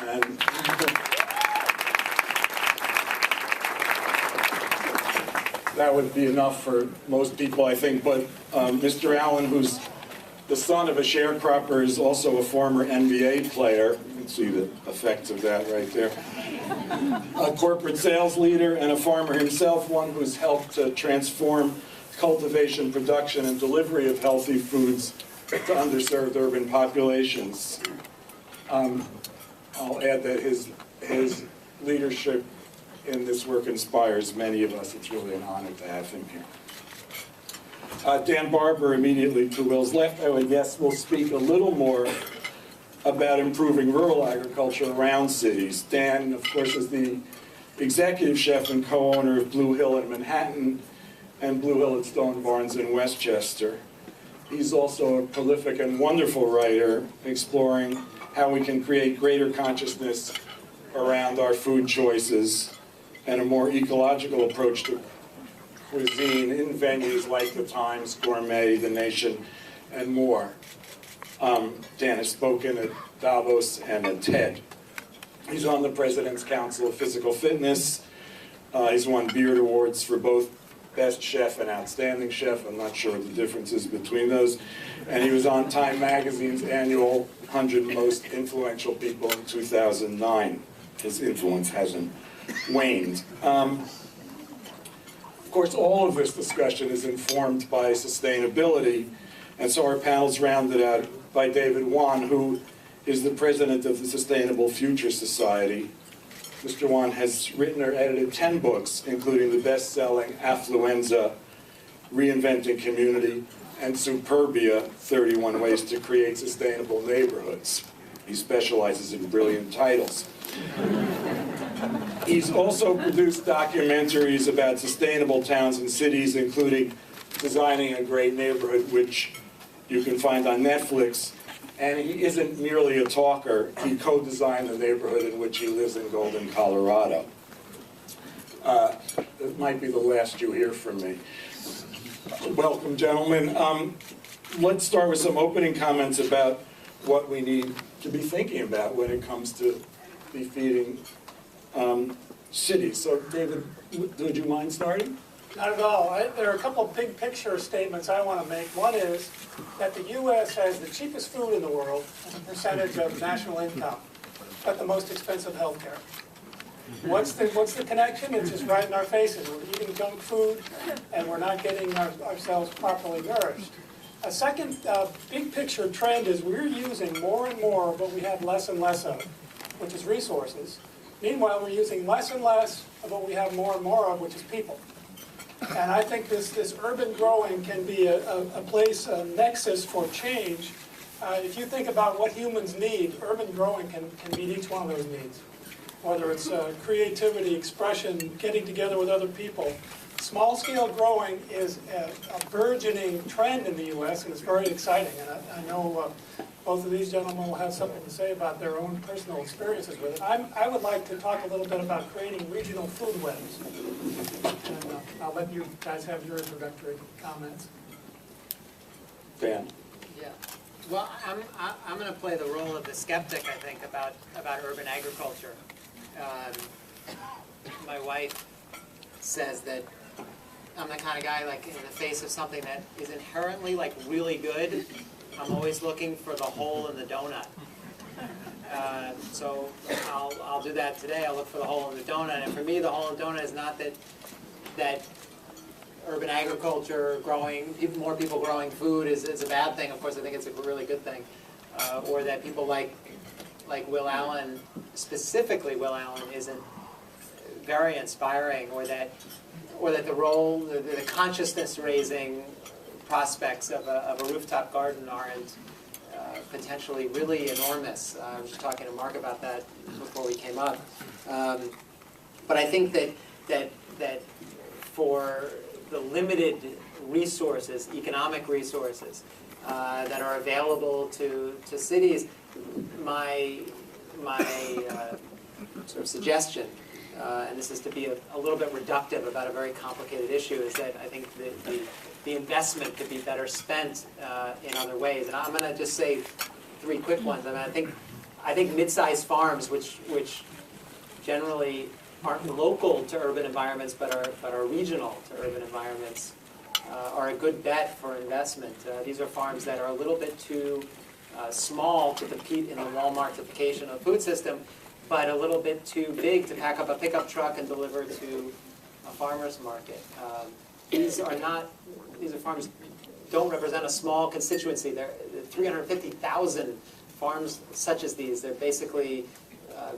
And that would be enough for most people, I think. But Mr. Allen, who's the son of a sharecropper, is also a former NBA player. You can see the effects of that right there. A corporate sales leader and a farmer himself, one who's helped to transform cultivation, production, and delivery of healthy foods to underserved urban populations. I'll add that his leadership in this work inspires many of us. It's really an honor to have him here. Dan Barber, immediately to Will's left, I would guess, will speak a little more about improving rural agriculture around cities. Dan, of course, is the executive chef and co-owner of Blue Hill in Manhattan and Blue Hill at Stone Barns in Westchester. He's also a prolific and wonderful writer, exploring how we can create greater consciousness around our food choices and a more ecological approach to cuisine in venues like the Times, Gourmet, The Nation, and more. Dan has spoken at Davos and at TED. He's on the President's Council of Physical Fitness. He's won Beard Awards for both Best Chef and Outstanding Chef. I'm not sure what the difference is between those. And he was on Time Magazine's annual 100 Most Influential People in 2009. His influence hasn't waned. Of course, all of this discussion is informed by sustainability, and so our panel's rounded out by David Wan, who is the president of the Sustainable Future Society. Mr. Wan has written or edited 10 books, including the best-selling Affluenza, Reinventing Community, and Superbia, 31 Ways to Create Sustainable Neighborhoods. He specializes in brilliant titles. He's also produced documentaries about sustainable towns and cities, including Designing a Great Neighborhood, which you can find on Netflix. And he isn't merely a talker. He co-designed the neighborhood in which he lives in Golden, Colorado. It might be the last you hear from me. Welcome, gentlemen. Let's start with some opening comments about what we need to be thinking about when it comes to feeding cities. So, David, would you mind starting? Not at all. There are a couple of big picture statements I want to make. One is that the U.S. has the cheapest food in the world as a percentage of national income, but the most expensive health care. What's the connection? It's just right in our faces. We're eating junk food, and we're not getting ourselves properly nourished. A second big picture trend is we're using more and more of what we have less and less of, which is resources. Meanwhile, we're using less and less of what we have more and more of, which is people. And I think this urban growing can be a place, a nexus for change. If you think about what humans need, urban growing can meet each one of those needs. Whether it's creativity, expression, getting together with other people. Small-scale growing is a burgeoning trend in the U.S., and it's very exciting. And I know both of these gentlemen will have something to say about their own personal experiences with it. I would like to talk a little bit about creating regional food webs. And I'll let you guys have your introductory comments. Dan. Yeah. Well, I'm going to play the role of the skeptic, I think, about urban agriculture. My wife says that I'm the kind of guy, like, in the face of something that is inherently, like, really good, I'm always looking for the hole in the donut. So I'll do that today. I'll look for the hole in the donut. And for me, the hole in the donut is not that urban agriculture, more people growing food is a bad thing. Of course, I think it's a really good thing. Or that people like Will Allen, specifically Will Allen, isn't very inspiring, or that the role, the consciousness-raising prospects of a rooftop garden aren't potentially really enormous. I was just talking to Mark about that before we came up. But I think that for the limited resources, economic resources, that are available to cities, my sort of suggestion, and this is to be a little bit reductive about a very complicated issue, is that I think the investment could be better spent in other ways. And I'm going to just say three quick ones. I mean, I think mid-sized farms, which generally aren't local to urban environments but are regional to urban environments, are a good bet for investment. These are farms that are a little bit too small to compete in the Walmartification of the food system, but a little bit too big to pack up a pickup truck and deliver to a farmer's market. These farms don't represent a small constituency. They're 350,000 farms such as these. They're basically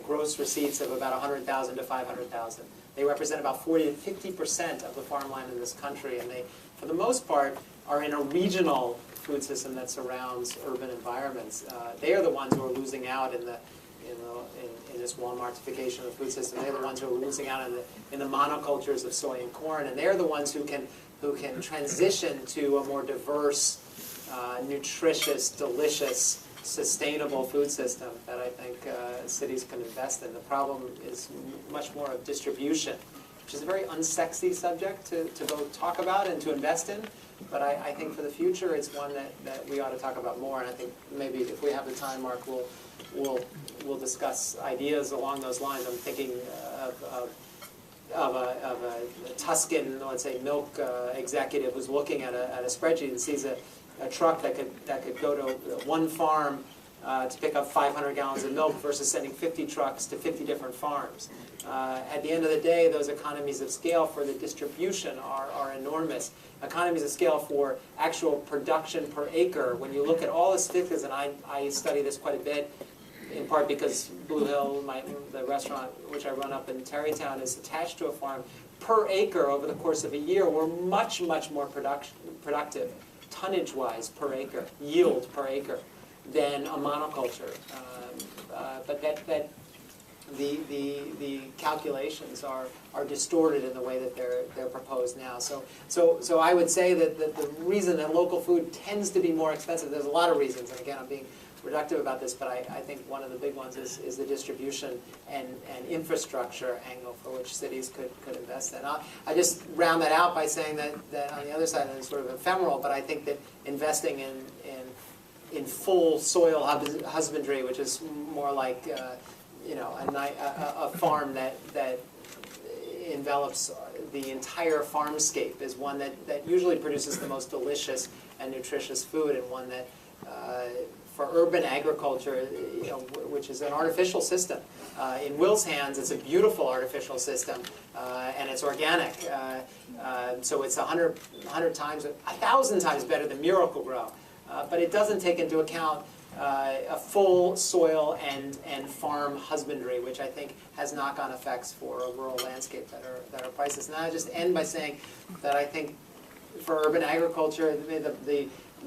gross receipts of about 100,000 to 500,000. They represent about 40 to 50% of the farmland in this country, and they, for the most part, are in a regional food system that surrounds urban environments. They are the ones who are losing out in this Walmartification of the food system. They're the ones who are losing out in the monocultures of soy and corn, and they're the ones who can transition to a more diverse, nutritious, delicious, sustainable food system that I think cities can invest in. The problem is much more of distribution, which is a very unsexy subject to both talk about and to invest in. But I think for the future, it's one that we ought to talk about more. And I think maybe if we have the time, Mark, we'll discuss ideas along those lines. I'm thinking of a Tuscan, let's say, milk executive who's looking at a spreadsheet and sees a truck that could go to one farm to pick up 500 gallons of milk versus sending 50 trucks to 50 different farms. At the end of the day, those economies of scale for the distribution are enormous. Economies of scale for actual production per acre. When you look at all the statistics, and I study this quite a bit, in part because Blue Hill, the restaurant which I run up in Tarrytown, is attached to a farm. Per acre over the course of a year, we're much, much more productive, tonnage-wise per acre, yield per acre, than a monoculture. But that the calculations are distorted in the way that they're proposed now. So I would say that the reason that local food tends to be more expensive, there's a lot of reasons, and again, I'm being reductive about this, but I think one of the big ones is the distribution and infrastructure angle for which cities could invest in. I just round that out by saying that on the other side, it's sort of ephemeral, but I think that investing in full soil husbandry, which is more like a farm that envelops the entire farmscape, is one that usually produces the most delicious and nutritious food, and one that for urban agriculture, which is an artificial system. In Will's hands, it's a beautiful artificial system, and it's organic. So it's 100 times, 1,000 times better than Miracle-Gro. But it doesn't take into account a full soil and farm husbandry, which I think has knock-on effects for a rural landscape that are priceless. And I just end by saying that I think for urban agriculture,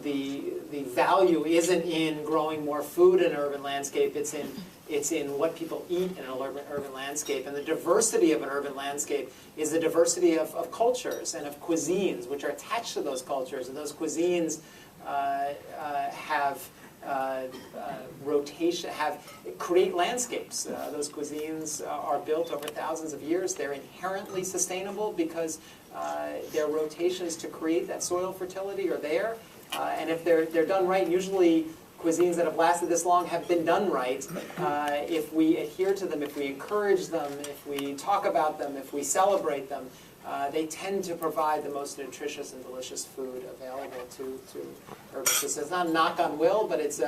the value isn't in growing more food in an urban landscape. It's in what people eat in an urban landscape. And the diversity of an urban landscape is the diversity of cultures and of cuisines, which are attached to those cultures. And those cuisines have rotation, create landscapes. Those cuisines are built over thousands of years. They're inherently sustainable because their rotations to create that soil fertility are there. And if they're done right, usually cuisines that have lasted this long have been done right. If we adhere to them, if we encourage them, if we talk about them, if we celebrate them, they tend to provide the most nutritious and delicious food available to urban systems. It's not a knock on Will, but it's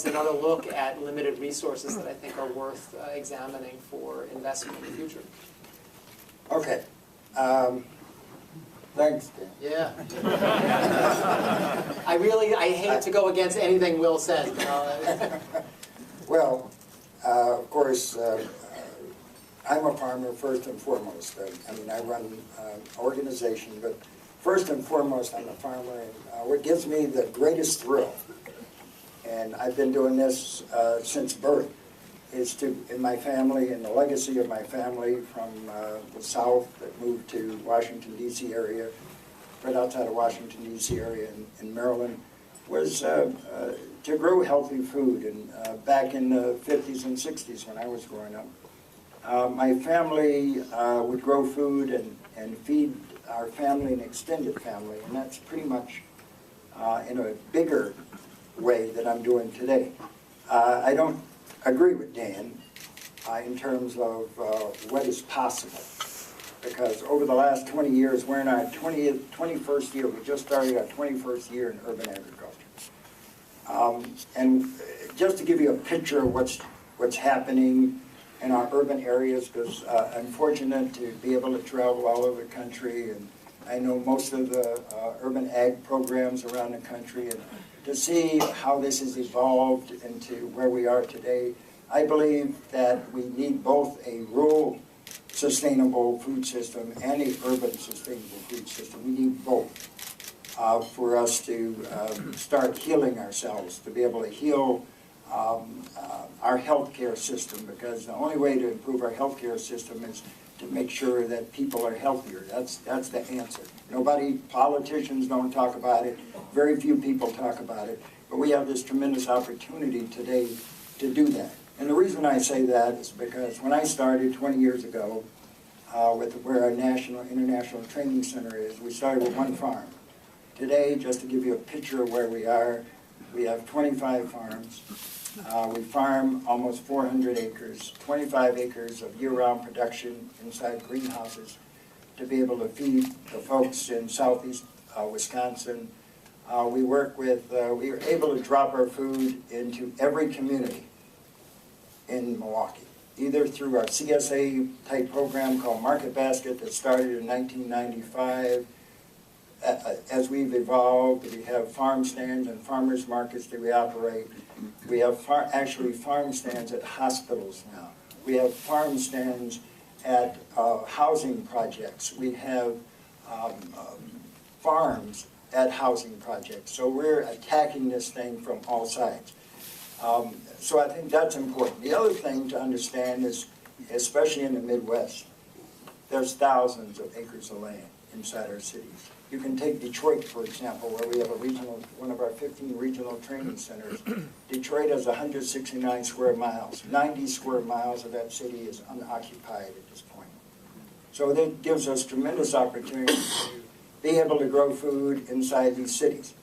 another look at limited resources that I think are worth examining for investment in the future. Okay. Thanks, Dan. Yeah. I hate to go against anything Will says. Well, of course, I'm a farmer first and foremost. I mean, I run an organization, but first and foremost, I'm a farmer. And what gives me the greatest thrill, and I've been doing this since birth, is in my family, and the legacy of my family from the South that moved to Washington, D.C. area, right outside of Washington, D.C. area in Maryland, was to grow healthy food. And back in the 50s and 60s when I was growing up, my family would grow food and feed our family and extended family, and that's pretty much in a bigger way that I'm doing today. I don't agree with Dan in terms of what is possible. Because over the last 20 years, we're in our 21st year. We just started our 21st year in urban agriculture. And just to give you a picture of what's happening in our urban areas, because I'm fortunate to be able to travel all over the country, and I know most of the urban ag programs around the country, and to see how this has evolved into where we are today, I believe that we need both a rural sustainable food system and a urban sustainable food system. We need both for us to start healing ourselves, to be able to heal our healthcare system, because the only way to improve our healthcare system is to make sure that people are healthier. That's the answer. Politicians don't talk about it. Very few people talk about it. But we have this tremendous opportunity today to do that. And the reason I say that is because when I started 20 years ago with where our international training center is, we started with one farm. Today, just to give you a picture of where we are, we have 25 farms. We farm almost 400 acres, 25 acres of year-round production inside greenhouses to be able to feed the folks in southeast Wisconsin. We were able to drop our food into every community in Milwaukee, either through our CSA type program called Market Basket that started in 1995. As we've evolved, we have farm stands and farmers markets that we operate. We have actually farm stands at hospitals now. We have farm stands at housing projects. We have farms at housing projects. So we're attacking this thing from all sides. So I think that's important. The other thing to understand is, especially in the Midwest, there's thousands of acres of land inside our cities. You can take Detroit, for example, where we have one of our 15 regional training centers. Detroit has 169 square miles. 90 square miles of that city is unoccupied at this point. So that gives us tremendous opportunity to be able to grow food inside these cities.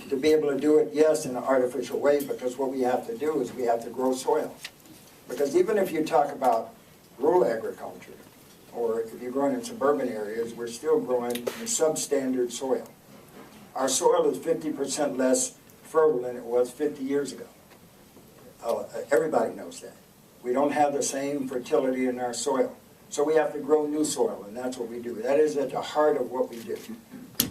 To be able to do it, yes, in an artificial way, because what we have to do is we have to grow soil. Because even if you talk about rural agriculture, or if you're growing in suburban areas, we're still growing in substandard soil. Our soil is 50% less fertile than it was 50 years ago. Everybody knows that. We don't have the same fertility in our soil. So we have to grow new soil, and that's what we do. That is at the heart of what we do.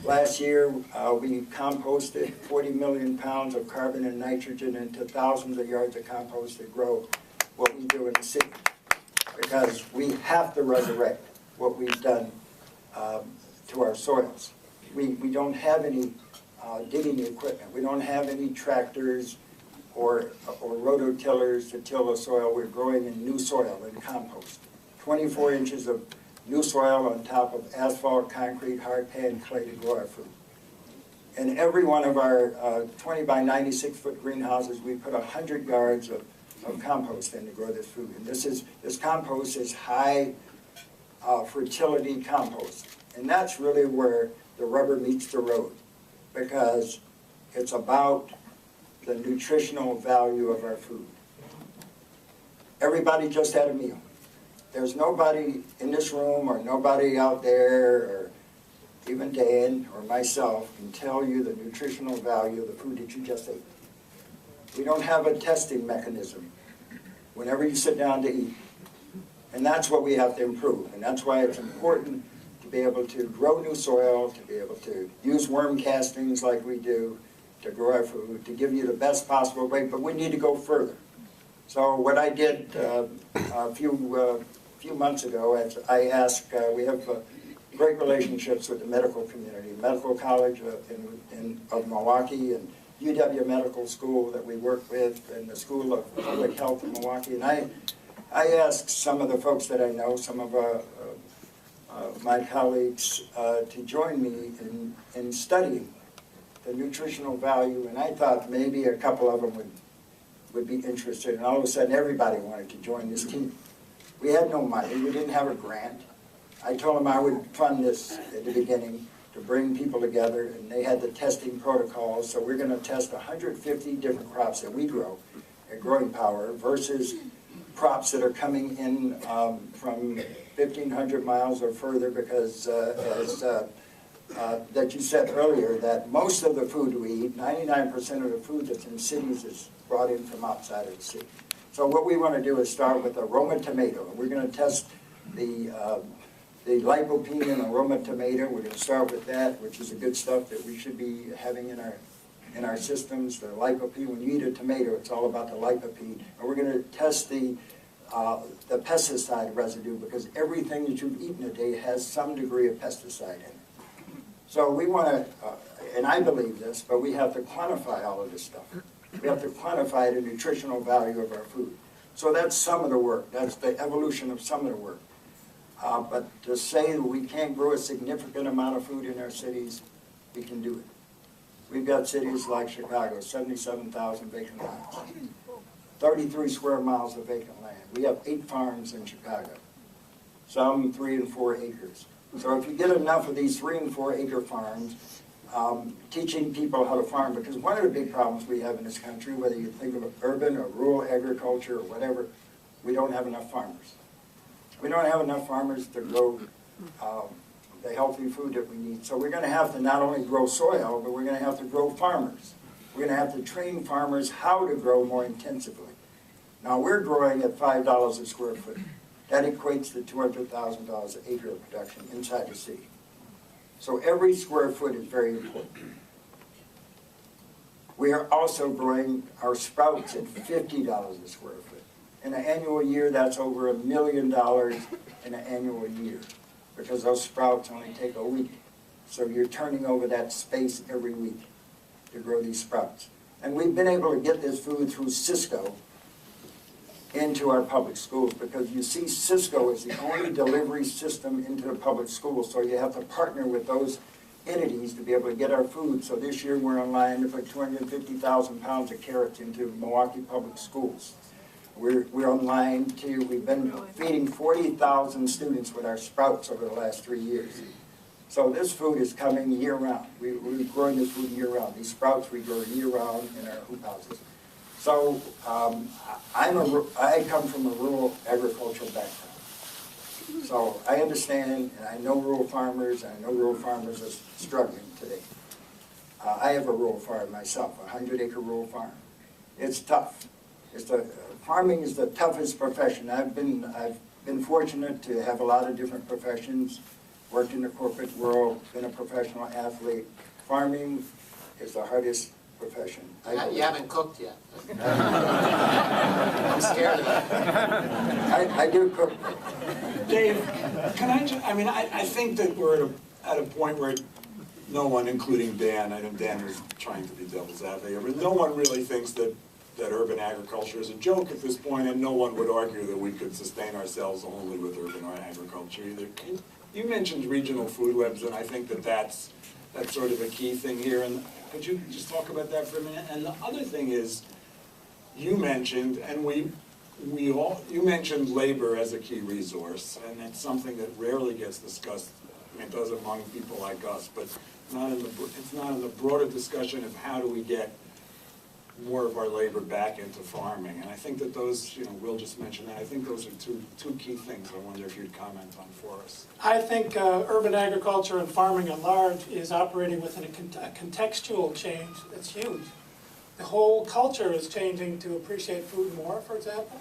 Last year, we composted 40 million pounds of carbon and nitrogen into thousands of yards of compost to grow what we do in the city. Because we have to resurrect what we've done to our soils. We don't have any digging equipment. We don't have any tractors or rototillers to till the soil. We're growing in new soil and compost. 24 inches of new soil on top of asphalt, concrete, hard pan clay to grow our food. In every one of our 20 by 96 foot greenhouses, we put 100 yards of compost in to grow this food. And this compost is high fertility compost. And that's really where the rubber meets the road, because it's about the nutritional value of our food. Everybody just had a meal. There's nobody in this room or nobody out there, or even Dan or myself, can tell you the nutritional value of the food that you just ate. We don't have a testing mechanism whenever you sit down to eat. And that's what we have to improve. And that's why it's important to be able to grow new soil, to be able to use worm castings like we do to grow our food, to give you the best possible way, but we need to go further. So what I did a few months ago, as I asked, we have great relationships with the medical community, Medical College of Milwaukee, and UW Medical School that we work with, and the School of Public Health in Milwaukee. And I asked some of the folks that I know, some of my colleagues, to join me in studying the nutritional value, and I thought maybe a couple of them would be interested, and all of a sudden everybody wanted to join this team. We had no money, we didn't have a grant. I told them I would fund this at the beginning to bring people together, and they had the testing protocols, so we're going to test 150 different crops that we grow growing power versus crops that are coming in from 1,500 miles or further, because that you said earlier, that most of the food we eat, 99% of the food that's in cities is brought in from outside of the city. So what we want to do is start with aroma tomato. We're going to test the lycopene in aroma tomato. We're going to start with that, which is the good stuff that we should be having in our systems. The lycopene, when you eat a tomato, it's all about the lycopene. And we're going to test the pesticide residue, because everything that you've eaten today has some degree of pesticide in it. So we want to, and I believe this, but we have to quantify all of this stuff. We have to quantify the nutritional value of our food. So that's some of the work. That's the evolution of some of the work. But to say that we can't grow a significant amount of food in our cities, we can do it. We've got cities like Chicago, 77,000 vacant lots, 33 square miles of vacant land. We have 8 farms in Chicago, some 3 and 4 acres. So if you get enough of these 3 and 4 acre farms, teaching people how to farm, because one of the big problems we have in this country, whether you think of urban or rural agriculture or whatever, we don't have enough farmers. We don't have enough farmers to grow the healthy food that we need. So we're going to have to not only grow soil, but we're going to have to grow farmers. We're going to have to train farmers how to grow more intensively. Now we're growing at $5 a square foot. That equates to $200,000 an acre of production inside the city. So every square foot is very important. We are also growing our sprouts at $50 a square foot. In an annual year, that's over $1 million in an annual year, because those sprouts only take a week. So you're turning over that space every week to grow these sprouts. And we've been able to get this food through Cisco into our public schools, because you see Cisco is the only delivery system into the public schools, so you have to partner with those entities to be able to get our food. So this year we're on line to put 250,000 pounds of carrots into Milwaukee public schools. We're on line to, we've been feeding 40,000 students with our sprouts over the last 3 years. So this food is coming year round. We're growing this food year round. These sprouts we grow year round in our hoop houses. So I come from a rural agricultural background. So I understand, and I know rural farmers, and I know rural farmers are struggling today. I have a rural farm myself, a 100-acre rural farm. It's tough. Farming is the toughest profession. I've been fortunate to have a lot of different professions, worked in the corporate world, been a professional athlete. Farming is the hardest profession. You haven't cooked yet. I'm scared of that. I do cook. Dave, can I just, I think that we're at a point where no one, including Dan, I know Dan is trying to be devil's advocate, but no one really thinks that urban agriculture is a joke at this point, and no one would argue that we could sustain ourselves only with urban agriculture either. You mentioned regional food webs, and I think that's sort of a key thing here. And could you just talk about that for a minute? And the other thing is, you mentioned, and you mentioned labor as a key resource, and it's something that rarely gets discussed. It does among people like us, but it's not in the broader discussion of how do we get more of our labor back into farming. And I think that those, Will just mentioned that, I think those are two key things I wonder if you'd comment on for us. I think urban agriculture and farming at large is operating within a contextual change that's huge. The whole culture is changing to appreciate food more, for example.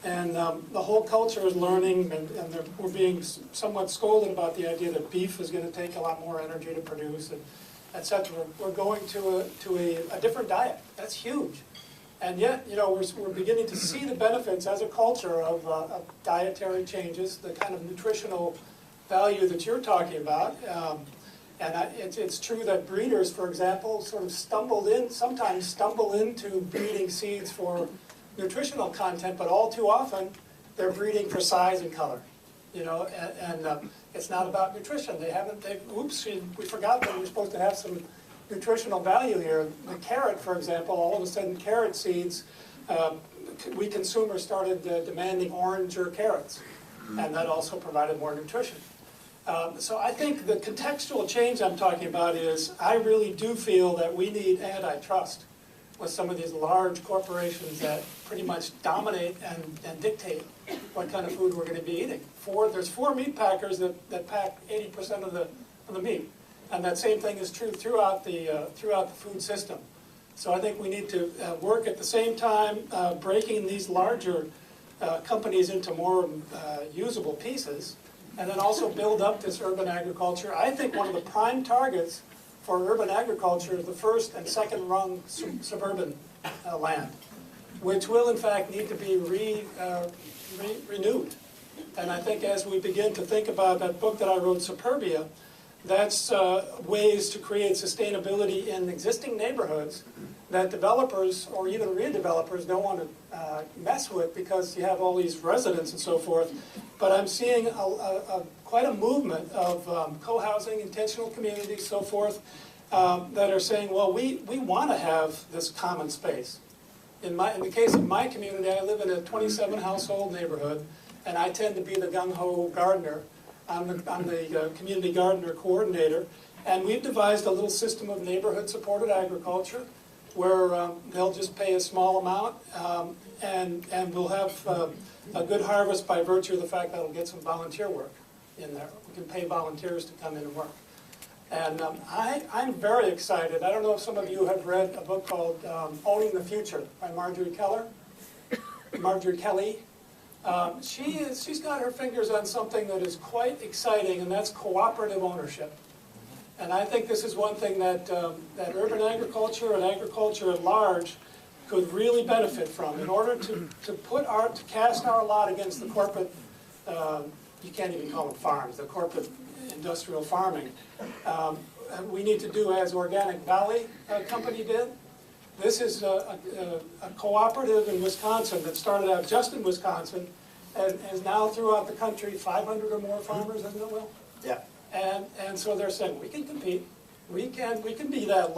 And the whole culture is learning, and we're being somewhat scolded about the idea that beef is going to take a lot more energy to produce, and et cetera. We're going to a different diet. That's huge. And yet, we're beginning to see the benefits as a culture of dietary changes, the kind of nutritional value that you're talking about. It's true that breeders, for example, sort of sometimes stumble into breeding seeds for nutritional content, but all too often they're breeding for size and color. It's not about nutrition. Oops, we forgot that we're supposed to have some nutritional value here. The carrot, for example, all of a sudden carrot seeds, we consumers started demanding oranger carrots, and that also provided more nutrition. So I think the contextual change I'm talking about is, I really do feel that we need antitrust. with some of these large corporations that pretty much dominate and dictate what kind of food we're going to be eating. There's 4 meat packers that pack 80% of the meat, and that same thing is true throughout the food system. So I think we need to work at the same time breaking these larger companies into more usable pieces, and then also build up this urban agriculture. I think one of the prime targets for urban agriculture is the first and second rung suburban land, which will in fact need to be renewed. And I think as we begin to think about that book that I wrote, Suburbia, that's ways to create sustainability in existing neighborhoods that developers or even redevelopers don't want to mess with, because you have all these residents and so forth. But I'm seeing quite a movement of co-housing, intentional communities, so forth, that are saying, well, we want to have this common space. In the case of my community, I live in a 27 household neighborhood, and I tend to be the gung-ho gardener. I'm the community gardener coordinator, and we've devised a little system of neighborhood supported agriculture where they'll just pay a small amount, and we'll have a good harvest by virtue of the fact that it'll get some volunteer work in there. We can pay volunteers to come in and work. And I'm very excited. I don't know if some of you have read a book called Owning the Future by Marjorie Kelly. She's got her fingers on something that is quite exciting, and that's cooperative ownership. And I think this is one thing that urban agriculture and agriculture at large could really benefit from. In order to cast our lot against the corporate, you can't even call them farms, the corporate industrial farming, we need to do as Organic Valley Company did. This is a cooperative in Wisconsin that started out just in Wisconsin and is now throughout the country, 500 or more farmers, isn't it, Will? Yeah. And so they're saying, we can compete, we can be that